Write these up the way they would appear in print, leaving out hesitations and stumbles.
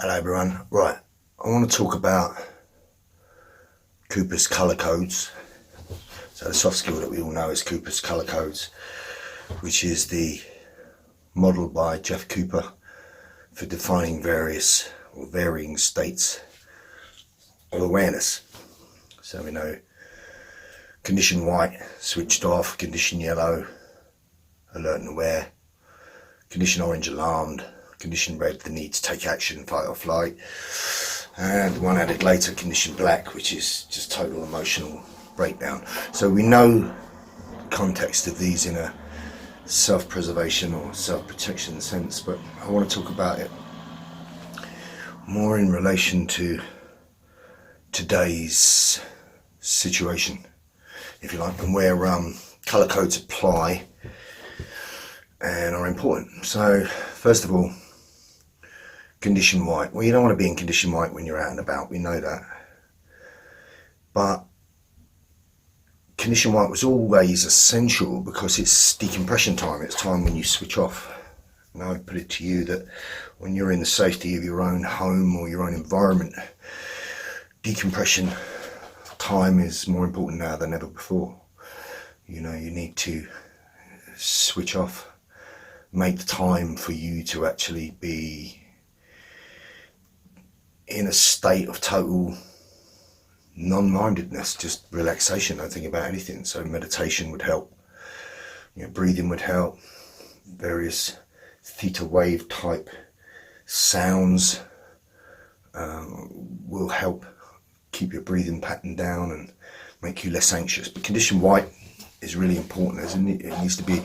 Hello everyone. Right, I want to talk about Cooper's colour codes. So the soft skill that we all know is Cooper's colour codes, which is the model by Jeff Cooper for defining various or varying states of awareness. So we know condition white, switched off; condition yellow, alert and aware; condition orange, alarmed; condition red, the need to take action, fight or flight; and one added later, condition black, which is just total emotional breakdown. So we know the context of these in a self-preservation or self-protection sense, but I want to talk about it more in relation to today's situation, if you like, and where colour codes apply and are important. So first of all, condition white. Well, you don't want to be in condition white when you're out and about, we know that. But condition white was always essential because it's decompression time. It's time when you switch off. And I would put it to you that when you're in the safety of your own home or your own environment, decompression time is more important now than ever before. You know, you need to switch off, make time for you to actually be in a state of total non-mindedness, just relaxation, don't think about anything. So meditation would help, you know, breathing would help, various theta wave type sounds will help keep your breathing pattern down and make you less anxious. But condition white is really important. It needs to be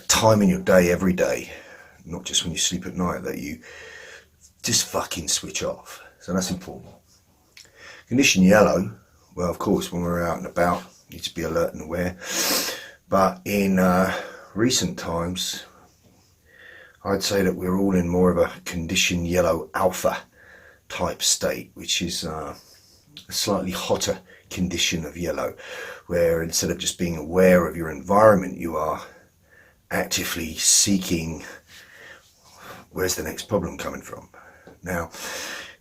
time in your day, every day, not just when you sleep at night, that you just fucking switch off. So that's important. Condition yellow, well, of course, when we're out and about, you need to be alert and aware. But in recent times, I'd say that we're all in more of a condition yellow alpha type state, which is a slightly hotter condition of yellow, where instead of just being aware of your environment, you are actively seeking where's the next problem coming from. Now,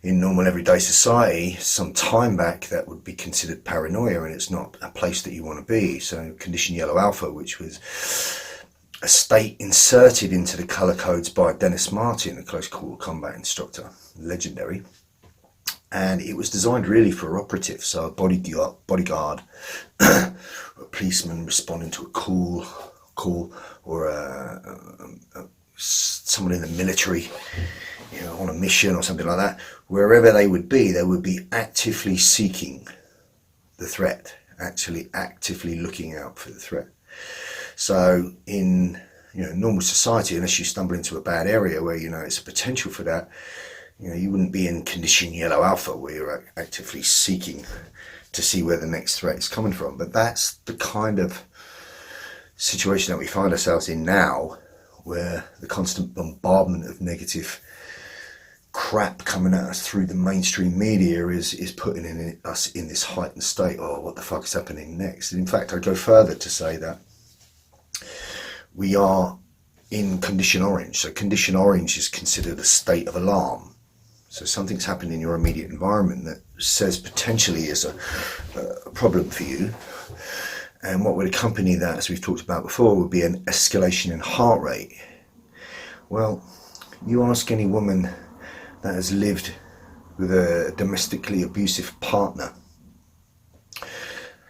in normal everyday society, some time back, that would be considered paranoia, and it's not a place that you want to be. So condition yellow alpha, which was a state inserted into the colour codes by Dennis Martin, a close quarter combat instructor, legendary. And it was designed really for operatives, so a bodyguard, a policeman responding to a call, or someone in the military, you know, on a mission or something like that. Wherever they would be actively seeking the threat, actually actively looking out for the threat. So in, you know, normal society, unless you stumble into a bad area where you know it's a potential for that, you know, you wouldn't be in condition yellow alpha where you're actively seeking to see where the next threat is coming from. But that's the kind of situation that we find ourselves in now, where the constant bombardment of negative crap coming at us through the mainstream media is putting us in this heightened state. Oh, what the fuck is happening next? And in fact, I'd go further to say that we are in condition orange. So condition orange is considered a state of alarm. So something's happened in your immediate environment that says potentially is a problem for you. And what would accompany that, as we've talked about before, would be an escalation in heart rate. Well, you ask any woman that has lived with a domestically abusive partner,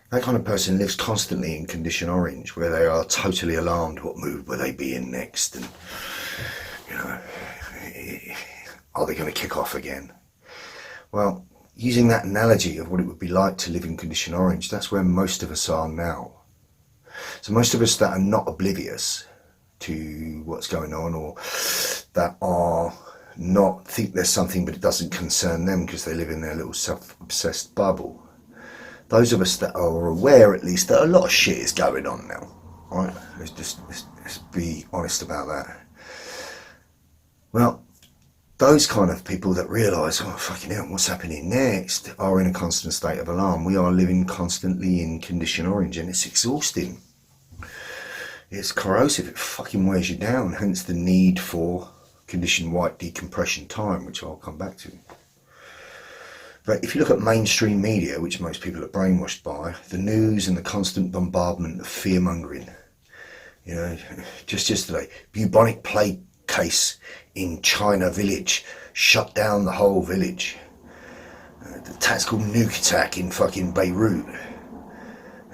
that kind of person lives constantly in condition orange, where they are totally alarmed. What mood will they be in next? And, you know, are they going to kick off again? Well, using that analogy of what it would be like to live in condition orange, that's where most of us are now. So most of us that are not oblivious to what's going on, or that are not think there's something but it doesn't concern them because they live in their little self-obsessed bubble, those of us that are aware at least that a lot of shit is going on now, right? Let's be honest about that. Well, those kind of people that realise, oh fucking hell, what's happening next, are in a constant state of alarm. We are living constantly in condition orange, and it's exhausting. It's corrosive, it fucking wears you down, hence the need for conditioned white decompression time, which I'll come back to. But if you look at mainstream media, which most people are brainwashed by, the news and the constant bombardment of fear-mongering. You know, just yesterday, bubonic plague case in China village, shut down the whole village. The tactical nuke attack in fucking Beirut.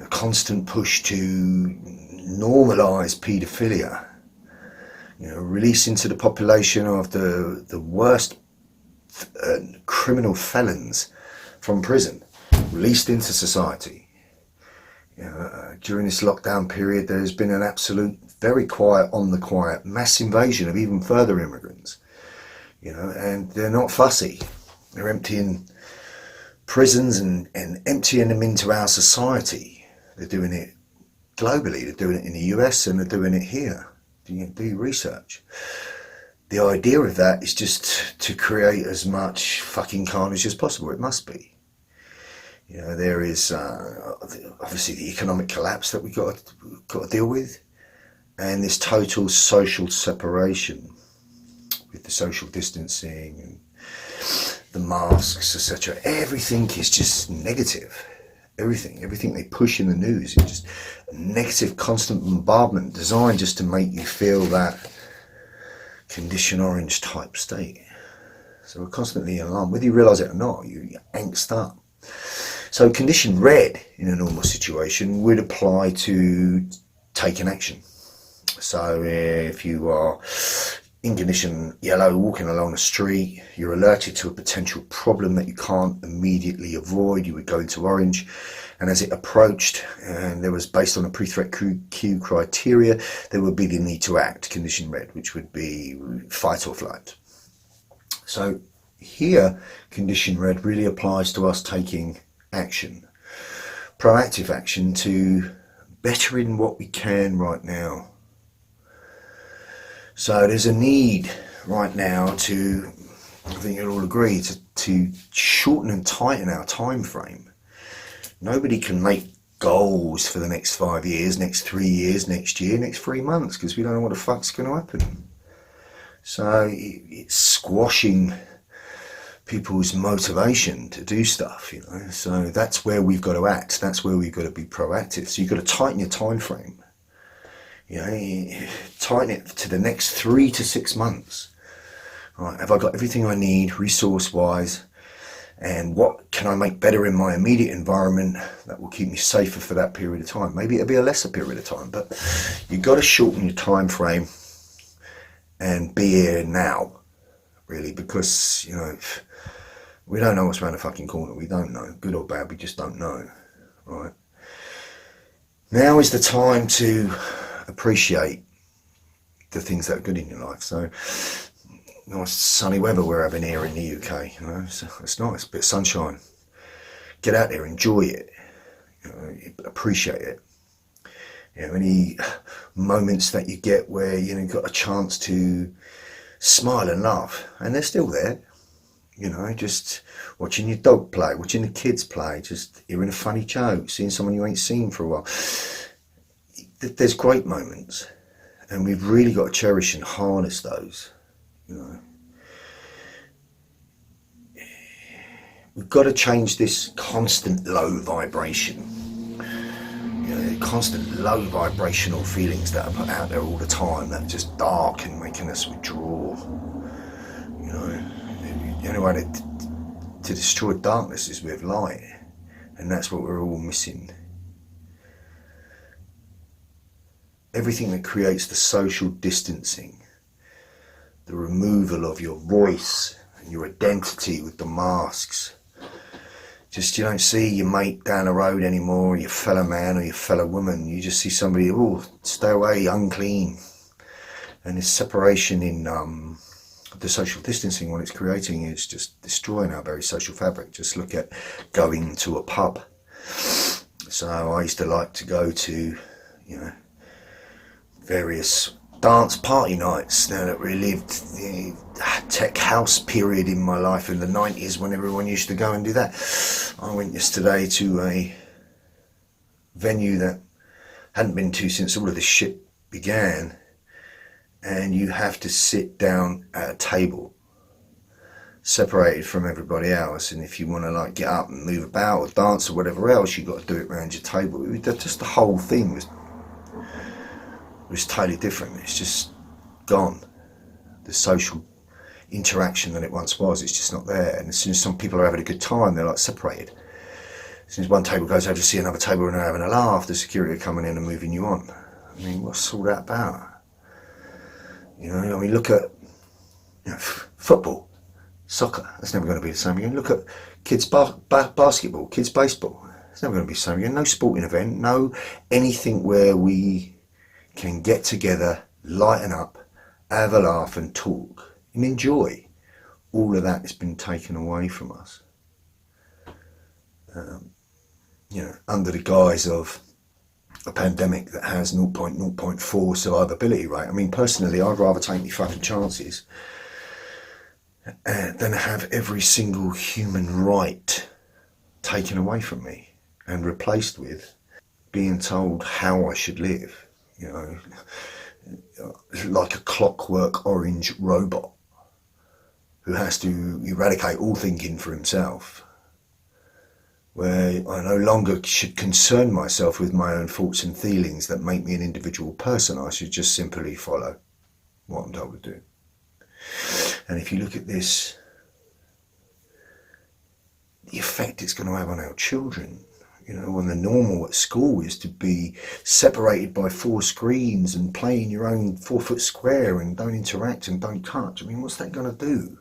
A constant push to normalise paedophilia. You know, release into the population of the worst criminal felons from prison, released into society. You know, during this lockdown period, there's been an absolute, very quiet, on the quiet, mass invasion of even further immigrants. You know, and they're not fussy. They're emptying prisons and emptying them into our society. They're doing it globally. They're doing it in the US and they're doing it here. Do research. The idea of that is just to create as much fucking carnage as possible. It must be. You know, there is obviously the economic collapse that we've got to deal with, and this total social separation with the social distancing and the masks, etc. Everything is just negative. Everything they push in the news is just a negative, constant bombardment designed just to make you feel that condition orange type state. So we're constantly in alarm, whether you realise it or not. You're angst up. So condition red in a normal situation would apply to taking action. So if you are in condition yellow, walking along the street, you're alerted to a potential problem that you can't immediately avoid, you would go into orange. And as it approached, and there was based on a pre-threat queue criteria, there would be the need to act, condition red, which would be fight or flight. So here, condition red really applies to us taking action, proactive action to bettering what we can right now. So there's a need right now to, I think you'll all agree, to shorten and tighten our time frame. Nobody can make goals for the next 5 years, next 3 years, next year, next 3 months, because we don't know what the fuck's going to happen. So it's squashing people's motivation to do stuff, you know. So that's where we've got to act. That's where we've got to be proactive. So you've got to tighten your time frame. You know, tighten it to the next 3 to 6 months. Right, have I got everything I need resource-wise? And what can I make better in my immediate environment that will keep me safer for that period of time? Maybe it'll be a lesser period of time, but you've got to shorten your time frame and be here now, really, because, you know, we don't know what's around the fucking corner. We don't know, good or bad, we just don't know, right? Now is the time to appreciate the things that are good in your life. So, nice sunny weather we're having here in the UK, you know, so it's nice, a bit of sunshine. Get out there, enjoy it, you know, appreciate it. You know, any moments that you get where, you know, you've got a chance to smile and laugh, and they're still there, you know, just watching your dog play, watching the kids play, just hearing a funny joke, seeing someone you ain't seen for a while. There's great moments, and we've really got to cherish and harness those. You know, we've got to change this constant low vibration, you know, constant low vibrational feelings that are put out there all the time, that are just dark and making us withdraw. You know, the only way to destroy darkness is with light, and that's what we're all missing. Everything that creates the social distancing, the removal of your voice and your identity with the masks. Just, you don't see your mate down the road anymore, your fellow man or your fellow woman. You just see somebody, oh, stay away, unclean. And this separation in the social distancing, what it's creating is just destroying our very social fabric. Just look at going to a pub. So I used to like to go to, you know, various dance party nights now that relived the tech house period in my life in the 90s when everyone used to go and do that. I went yesterday to a venue that hadn't been to since all of this shit began, and you have to sit down at a table separated from everybody else, and if you want to like get up and move about or dance or whatever else, you've got to do it around your table. Just the whole thing was totally different. It's just gone. The social interaction that it once was, it's just not there. And as soon as some people are having a good time, they're like separated. As soon as one table goes over to see another table and they're having a laugh, the security are coming in and moving you on. I mean, what's all that about? You know, I mean, look at football, soccer. That's never going to be the same again. Look at kids basketball, kids baseball. It's never going to be the same again. No sporting event, no anything where we can get together, lighten up, have a laugh and talk and enjoy. All of that has been taken away from us. You know, under the guise of a pandemic that has 0.04 survivability rate. I mean, personally, I'd rather take my fucking chances than have every single human right taken away from me and replaced with being told how I should live, you know, like a clockwork orange robot who has to eradicate all thinking for himself, where I no longer should concern myself with my own thoughts and feelings that make me an individual person. I should just simply follow what I'm told to do. And if you look at this, the effect it's going to have on our children, you know, when the normal at school is to be separated by 4 screens and play in your own 4-foot square and don't interact and don't touch. I mean, what's that going to do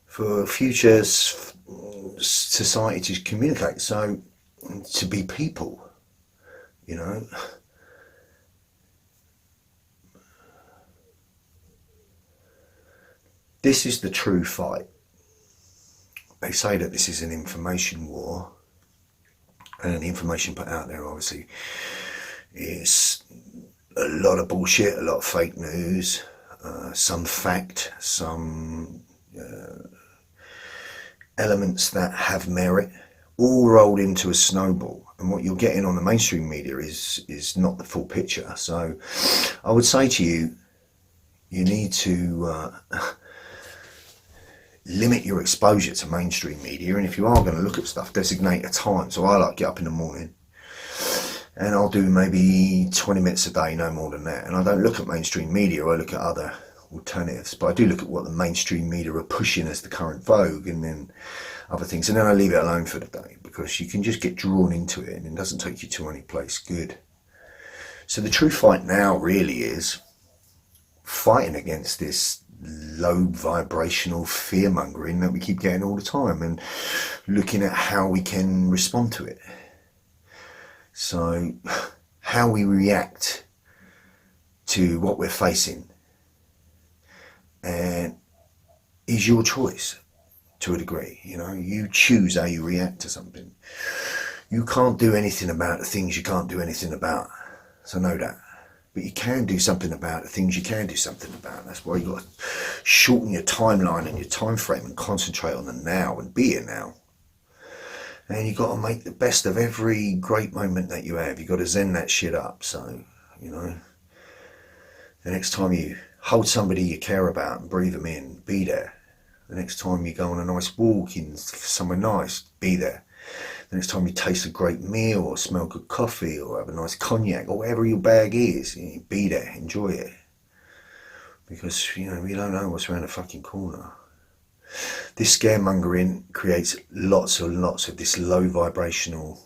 for future society to communicate? So, to be people, you know. This is the true fight. They say that this is an information war, and the information put out there obviously is a lot of bullshit, a lot of fake news, some fact, some elements that have merit, all rolled into a snowball. And what you're getting on the mainstream media is not the full picture. So I would say to you, you need to limit your exposure to mainstream media, and if you are going to look at stuff, designate a time. So I like get up in the morning and I'll do maybe 20 minutes a day, no more than that, and I don't look at mainstream media. I look at other alternatives, but I do look at what the mainstream media are pushing as the current vogue, and then other things, and then I leave it alone for the day, because you can just get drawn into it and it doesn't take you to any place good. So the true fight now really is fighting against this low vibrational fear mongering that we keep getting all the time, and looking at how we can respond to it. So how we react to what we're facing and is your choice to a degree. You know, you choose how you react to something. You can't do anything about the things you can't do anything about, so know that. But you can do something about the things you can do something about. That's why you've got to shorten your timeline and your time frame and concentrate on the now and be it now. And you've got to make the best of every great moment that you have. You've got to zen that shit up. So, you know, the next time you hold somebody you care about and breathe them in, be there. The next time you go on a nice walk in somewhere nice, be there. The next time you taste a great meal or smell good coffee or have a nice cognac or whatever your bag is, you know, be there, enjoy it. Because, you know, we don't know what's around the fucking corner. This scaremongering creates lots and lots of this low vibrational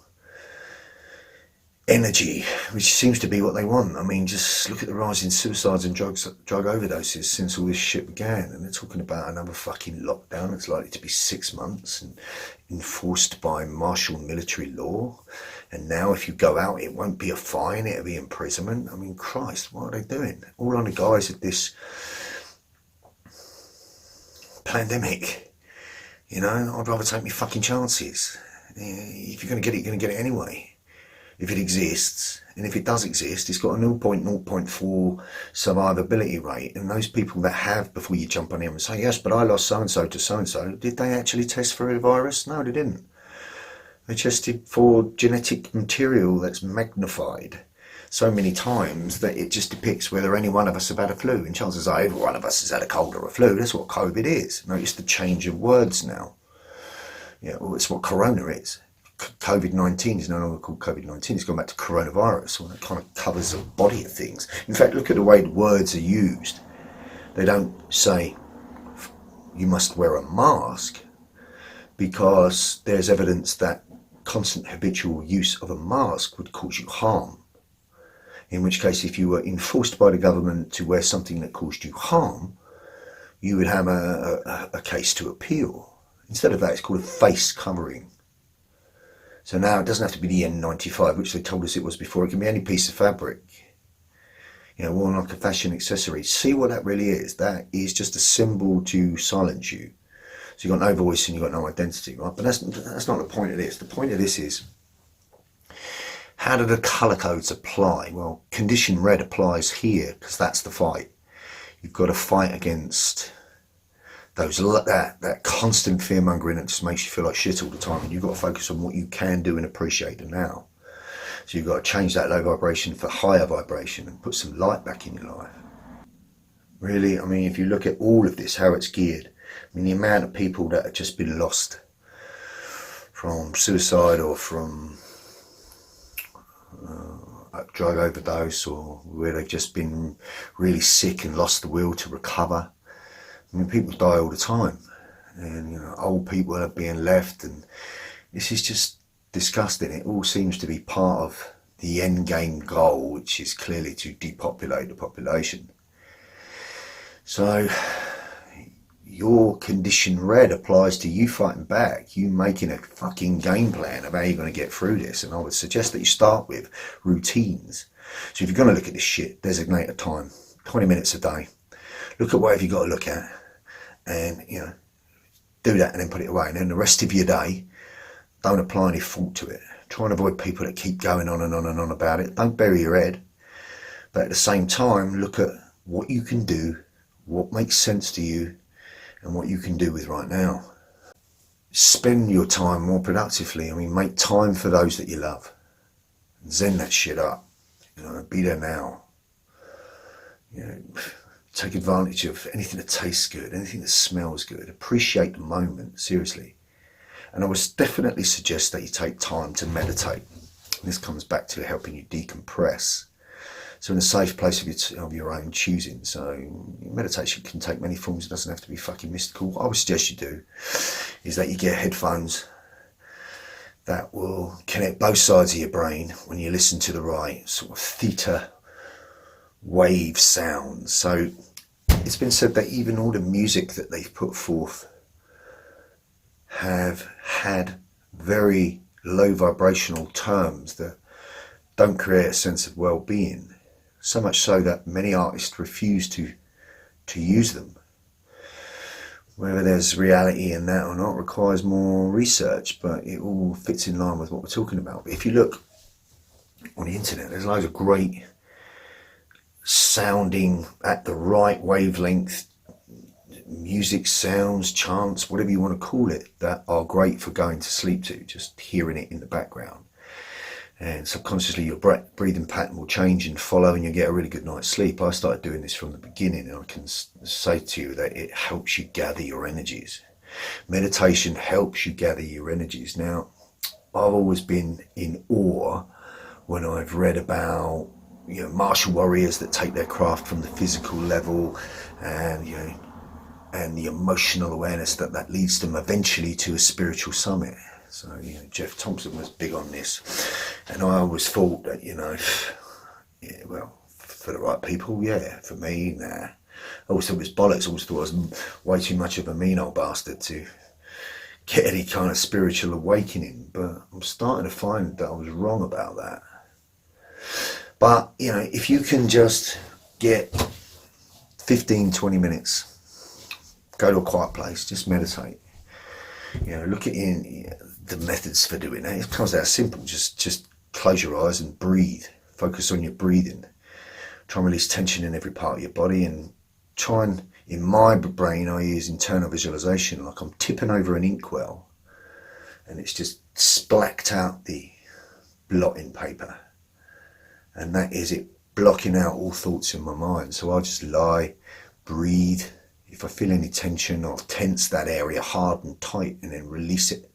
energy, which seems to be what they want. I mean, just look at the rise in suicides and drug overdoses since all this shit began, and they're talking about another fucking lockdown. It's likely to be 6 months and enforced by martial military law. And now if you go out, it won't be a fine, it'll be imprisonment. I mean, Christ, what are they doing? All on the guise of this pandemic. You know, I'd rather take my fucking chances. If you're going to get it, you're going to get it anyway. If it exists, and if it does exist, it's got a 0.04 survivability rate. And those people that have, before you jump on him and say, yes, but I lost so-and-so to so-and-so, did they actually test for a virus? No, they didn't. They tested for genetic material that's magnified. so many times that it just depicts whether any one of us have had a flu. And chances are every one of us has had a cold or a flu. That's what COVID is. Notice the change of words now. Yeah, well, it's what corona is. COVID-19 is no longer called COVID-19. It's gone back to coronavirus. Well, that kind of covers the body of things. In fact, look at the way the words are used. They don't say you must wear a mask, because there's evidence that constant habitual use of a mask would cause you harm. In which case, if you were enforced by the government to wear something that caused you harm, you would have a case to appeal. Instead of that, it's called a face covering. So now it doesn't have to be the N95, which they told us it was before. It can be any piece of fabric, worn like a fashion accessory. See what that really is? That is just a symbol to silence you. So you've got no voice and you've got no identity, right? But that's not the point of this. The point of this is, how do the colour codes apply? Well, condition red applies here, because that's the fight. You've got to fight against that constant fear mongering that just makes you feel like shit all the time, and you've got to focus on what you can do and appreciate the now. So you've got to change that low vibration for higher vibration and put some light back in your life. Really, I mean, if you look at all of this, how it's geared, I mean, the amount of people that have just been lost from suicide or from a drug overdose, or where they've just been really sick and lost the will to recover. I mean, people die all the time, and old people are being left, and this is just disgusting. It all seems to be part of the end game goal, which is clearly to depopulate the population. So your condition red applies to you fighting back, you making a fucking game plan of how you're going to get through this. And I would suggest that you start with routines. So if you're going to look at this shit, designate a time, 20 minutes a day. Look at whatever you've got to look at, and do that, and then put it away. And then the rest of your day, don't apply any thought to it. Try and avoid people that keep going on and on and on about it. Don't bury your head, but at the same time, look at what you can do, what makes sense to you, and what you can do with right now. Spend your time more productively. I mean, make time for those that you love. Zen that shit up. Be there now. Take advantage of anything that tastes good, anything that smells good. Appreciate the moment, seriously. And I would definitely suggest that you take time to meditate. And this comes back to helping you decompress. So in a safe place of your own choosing. So meditation can take many forms. It doesn't have to be fucking mystical. What I would suggest you do is that you get headphones that will connect both sides of your brain when you listen to the right sort of theta wave sounds. So it's been said that even all the music that they've put forth have had very low vibrational terms that don't create a sense of well-being. So much so that many artists refuse to use them. Whether there's reality in that or not requires more research, but it all fits in line with what we're talking about. But if you look on the internet, there's loads of great sounding at the right wavelength music, sounds, chants, whatever you want to call it, that are great for going to sleep to, just hearing it in the background. And subconsciously your breathing pattern will change and follow, and you'll get a really good night's sleep. I started doing this from the beginning, and I can say to you that it helps you gather your energies. Meditation helps you gather your energies. Now, I've always been in awe when I've read about martial warriors that take their craft from the physical level, and and the emotional awareness that leads them eventually to a spiritual summit. So Jeff Thompson was big on this, and I always thought that for the right people, for me, nah. I always thought it was bollocks. I always thought I was way too much of a mean old bastard to get any kind of spiritual awakening, but I'm starting to find that I was wrong about that. But if you can just get 15-20 minutes, go to a quiet place, just meditate, look at the methods for doing that. It comes out simple. Just close your eyes and breathe. Focus on your breathing. Try and release tension in every part of your body, and try and, in my brain, I use internal visualization, like I'm tipping over an inkwell and it's just splacked out the blotting paper. and that is it blocking out all thoughts in my mind. So I'll just lie, breathe. If I feel any tension, I'll tense that area hard and tight and then release it.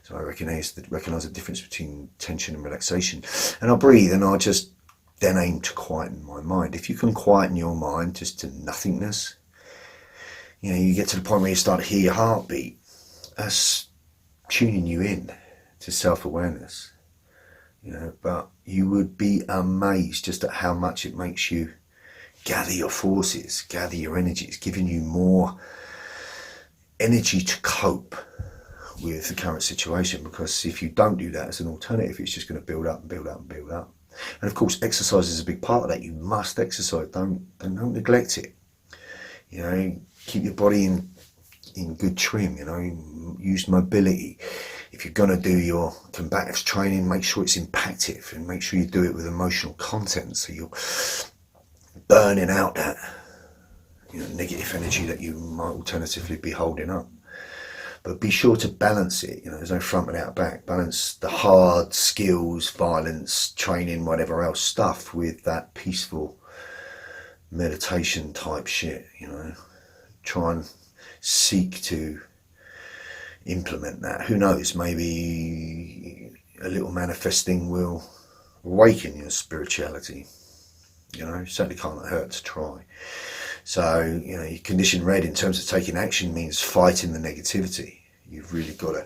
So I recognize the difference between tension and relaxation. And I'll breathe, and I'll just then aim to quieten my mind. If you can quieten your mind just to nothingness, you get to the point where you start to hear your heartbeat. That's tuning you in to self-awareness. But you would be amazed just at how much it makes you gather your forces, gather your energy. It's giving you more energy to cope with the current situation, because if you don't do that as an alternative, it's just going to build up and build up and build up. And of course, exercise is a big part of that. You must exercise. Don't neglect it. Keep your body in good trim. Use mobility. If you're going to do your combatives training, make sure it's impactful, and make sure you do it with emotional content, so you're burning out that negative energy that you might alternatively be holding up. But be sure to balance it. There's no front without back. Balance the hard skills, violence, training, whatever else stuff with that peaceful meditation type shit. Try and seek to implement that. Who knows, maybe a little manifesting will awaken your spirituality. Certainly can't hurt to try. So, your condition red in terms of taking action means fighting the negativity. You've really got to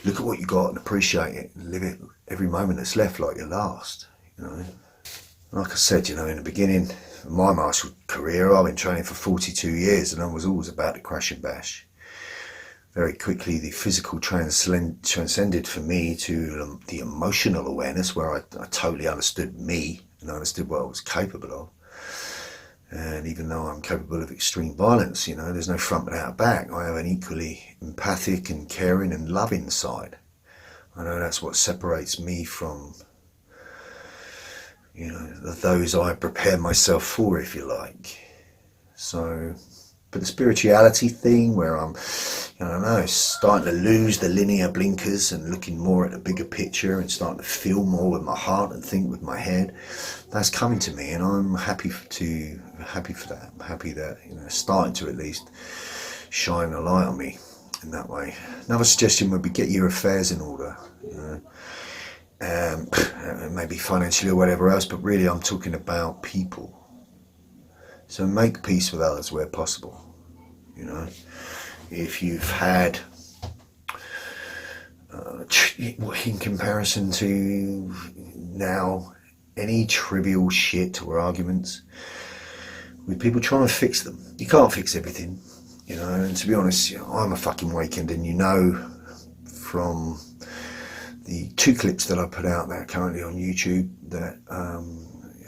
look at what you got and appreciate it and live it every moment that's left like your last. Like I said, in the beginning of my martial career, I've been training for 42 years and I was always about to crash and bash. Very quickly, the physical transcended for me to the emotional awareness, where I totally understood me and understood what I was capable of. And even though I'm capable of extreme violence, there's no front without back. I have an equally empathic and caring and loving side. I know that's what separates me from, those I prepare myself for, if you like. So, but the spirituality thing, where I'm, starting to lose the linear blinkers and looking more at the bigger picture and starting to feel more with my heart and think with my head, that's coming to me, and I'm happy for that. I'm happy that starting to at least shine a light on me in that way. Another suggestion would be get your affairs in order. Maybe financially or whatever else, but really I'm talking about people. So make peace with others where possible. If you've had, in comparison to now, any trivial shit or arguments with people, trying to fix them. You can't fix everything, and to be honest, I'm a fucking weekend, and from the 2 clips that I put out there currently on YouTube, that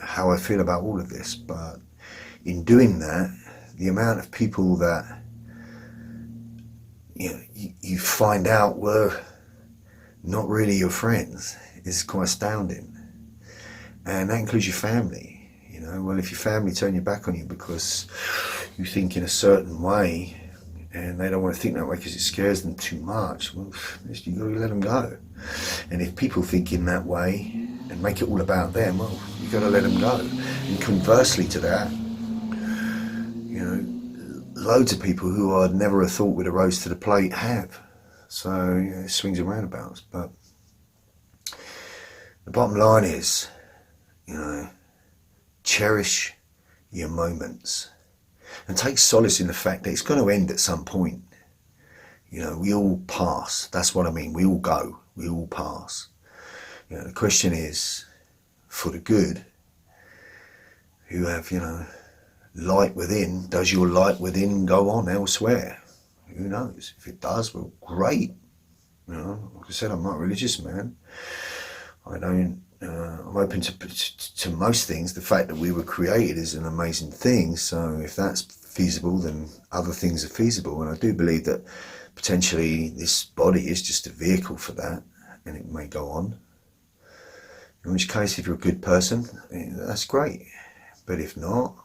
how I feel about all of this. But in doing that, the amount of people that you find out were not really your friends is quite astounding. And that includes your family. Well, if your family turn your back on you because you think in a certain way and they don't want to think that way because it scares them too much, well, you've got to let them go. And if people think in that way and make it all about them, well, you've got to let them go. And conversely to that, loads of people who I'd never have thought would have rose to the plate have. So it swings and roundabouts. But the bottom line is, cherish your moments and take solace in the fact that it's going to end at some point. We all pass. That's what I mean. We all go. We all pass. The question is, for the good, who have, light within, does your light within go on elsewhere? Who knows? If it does, well, great. Like I said, I'm not a religious man. I'm open to most things. The fact that we were created is an amazing thing. So if that's feasible, then other things are feasible. And I do believe that potentially this body is just a vehicle for that, and it may go on. In which case, if you're a good person, that's great. But if not,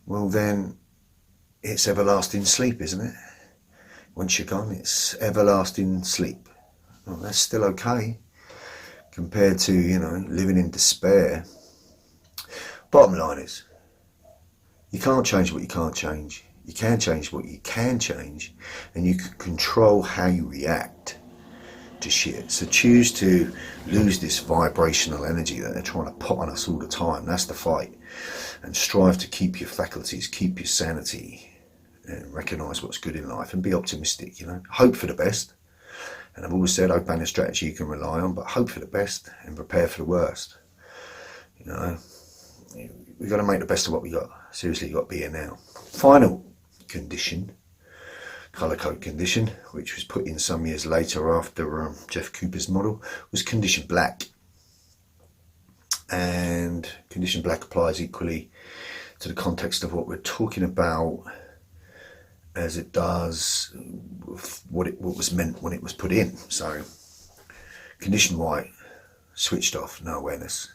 well then it's everlasting sleep, isn't it? Once you're gone, it's everlasting sleep. Well, that's still okay compared to, living in despair Bottom line is, you can't change what you can't change. You can change what you can change, and you can control how you react to shit. So choose to lose this vibrational energy that they're trying to put on us all the time. That's the fight. And strive to keep your faculties, keep your sanity, and recognise what's good in life, and be optimistic, you know. Hope for the best. And I've always said hope ain't a strategy you can rely on, but hope for the best and prepare for the worst. You know, we've got to make the best of what we got. Seriously, you've got to be here now. Final condition, colour code condition, which was put in some years later after Jeff Cooper's model, was condition black. And condition black applies equally to the context of what we're talking about as it does what was meant when it was put in. So condition white, switched off, no awareness.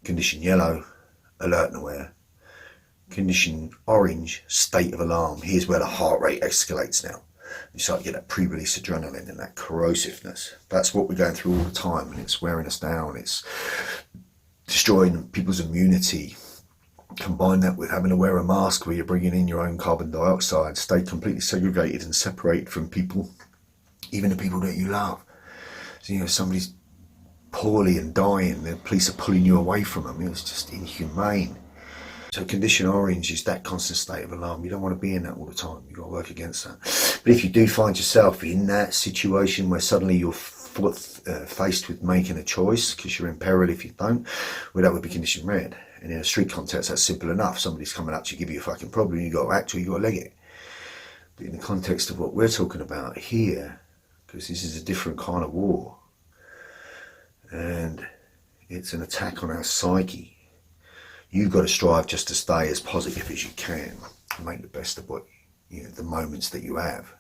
Condition yellow, alert and aware. Condition orange, state of alarm. Here's where the heart rate escalates now. You start to get that pre-release adrenaline and that corrosiveness. That's what we're going through all the time, and it's wearing us down. It's destroying people's immunity. Combine that with having to wear a mask where you're bringing in your own carbon dioxide, stay completely segregated and separated from people, even the people that you love. So, you know, somebody's poorly and dying, the police are pulling you away from them. It's just inhumane. So condition orange is that constant state of alarm. You don't want to be in that all the time. You've got to work against that. But if you do find yourself in that situation where suddenly you're faced with making a choice because you're in peril if you don't, well, that would be condition red. And in a street context, that's simple enough. Somebody's coming up to give you a fucking problem, you've got to act or you've got to leg it. But in the context of what we're talking about here, because this is a different kind of war, and it's an attack on our psyche, you've got to strive just to stay as positive as you can and make the best of what, you know, the moments that you have,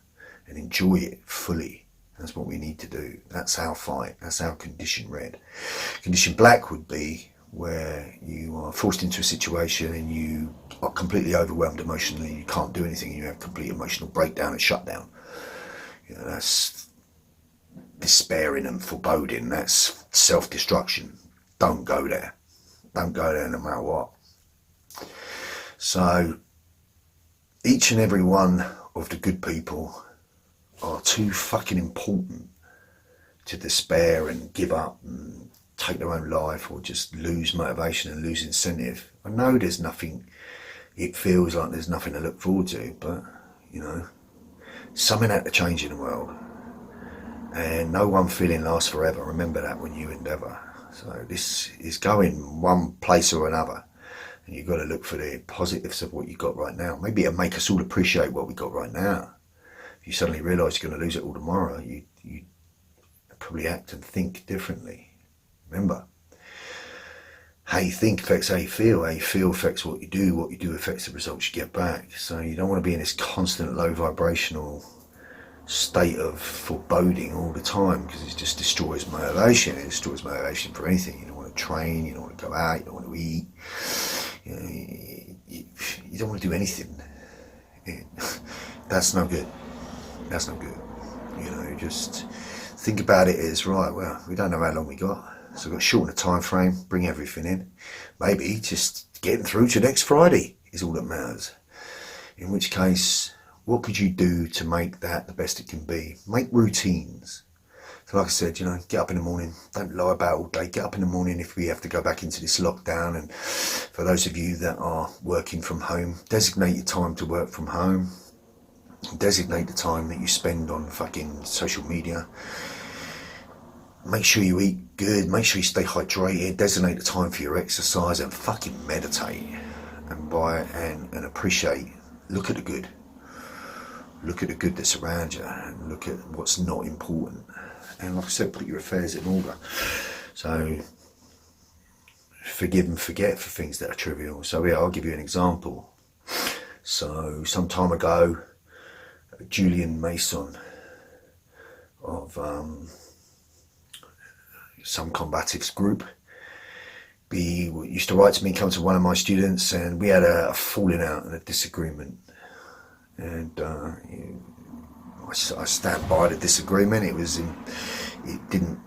and enjoy it fully. That's what we need to do. That's our fight. That's our condition red. Condition black would be where you are forced into a situation and you are completely overwhelmed emotionally, you can't do anything, and you have complete emotional breakdown and shutdown. You know, that's despairing and foreboding. That's self-destruction. Don't go there. Don't go there no matter what. So each and every one of the good people are too fucking important to despair and give up and take their own life or just lose motivation and lose incentive. I know there's nothing, it feels like there's nothing to look forward to, but, you know, something had to change in the world. And no one feeling lasts forever. Remember that when you endeavour. So this is going one place or another, and you've got to look for the positives of what you've got right now. Maybe it'll make us all appreciate what we've got right now. If you suddenly realise you're going to lose it all tomorrow, you probably act and think differently. Remember, how you think affects how you feel affects what you do affects the results you get back. So you don't want to be in this constant low vibrational state of foreboding all the time, because it just destroys motivation. It destroys motivation for anything. You don't want to train, you don't want to go out, you don't want to eat, you know, you don't want to do anything. That's no good. That's no good. You know, just think about it as, right, well, we don't know how long we got, so we've got to shorten the time frame, bring everything in. Maybe just getting through to next Friday is all that matters. In which case, what could you do to make that the best it can be? Make routines. So like I said, you know, get up in the morning, don't lie about all day, get up in the morning if we have to go back into this lockdown. And for those of you that are working from home, designate your time to work from home. Designate the time that you spend on fucking social media. Make sure you eat good, make sure you stay hydrated, designate the time for your exercise, and fucking meditate. And appreciate, look at the good. Look at the good that's around you, and look at what's not important. And like I said, put your affairs in order. So forgive and forget for things that are trivial. So yeah, I'll give you an example. So some time ago, Julian Mason of some combatives group, he used to write to me, come to one of my students, and we had a falling out and a disagreement. And I stand by the disagreement. It didn't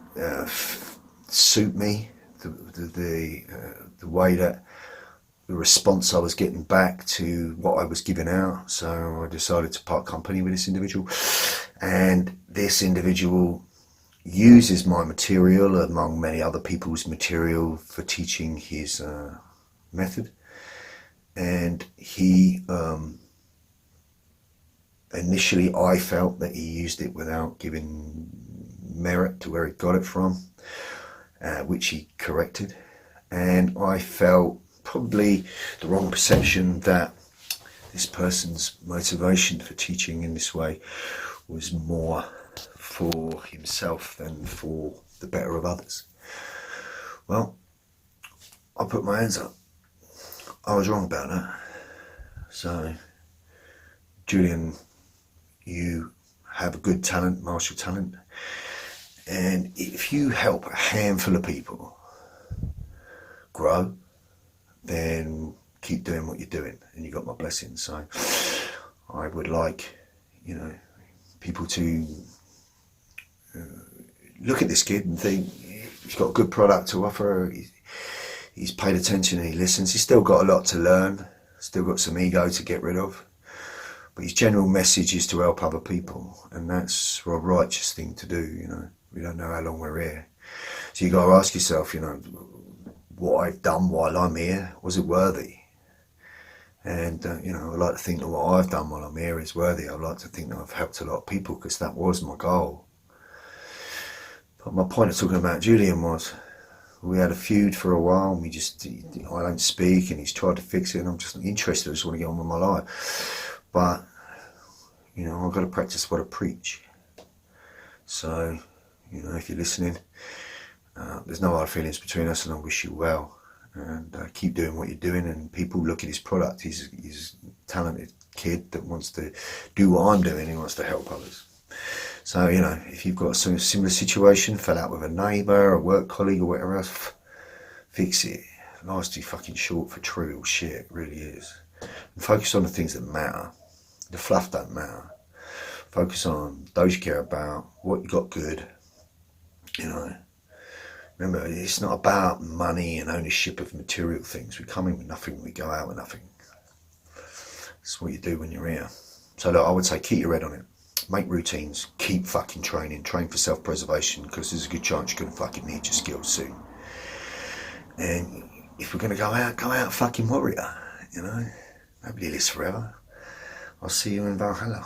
suit me, the way that the response I was getting back to what I was giving out. So I decided to part company with this individual, and this individual uses my material among many other people's material for teaching his method. And he initially, I felt that he used it without giving merit to where he got it from, which he corrected. And I felt probably the wrong perception that this person's motivation for teaching in this way was more for himself than for the better of others. Well, I put my hands up. I was wrong about that. So, Julian, you have a good talent, martial talent, and if you help a handful of people grow, then keep doing what you're doing, and you got my blessing. So I would like, people to look at this kid and think he's got a good product to offer. He's paid attention and he listens. He's still got a lot to learn, still got some ego to get rid of, but his general message is to help other people, and that's a righteous thing to do. We don't know how long we're here, so you got to ask yourself, what I've done while I'm here, was it worthy? And I like to think that what I've done while I'm here is worthy. I like to think that I've helped a lot of people, because that was my goal. But my point of talking about Julian was, we had a feud for a while, and I don't speak, and he's tried to fix it, and I'm just not interested. I just want to get on with my life. But I've got to practice what I preach. So if you're listening, there's no hard feelings between us, and I wish you well, and keep doing what you're doing. And people look at his product. He's a talented kid that wants to do what I'm doing. He wants to help others. So if you've got some similar situation, fell out with a neighbour, a work colleague, or whatever else, fix it. Life's too fucking short for trivial shit, it really is. And focus on the things that matter. The fluff don't matter. Focus on those you care about, what you got good. Remember, it's not about money and ownership of material things. We come in with nothing, we go out with nothing. That's what you do when you're here. So look, I would say keep your head on it. Make routines, keep fucking training, train for self-preservation, because there's a good chance you're going to fucking need your skills soon. And if we're going to go out fucking warrior, Nobody lives forever. I'll see you in Valhalla.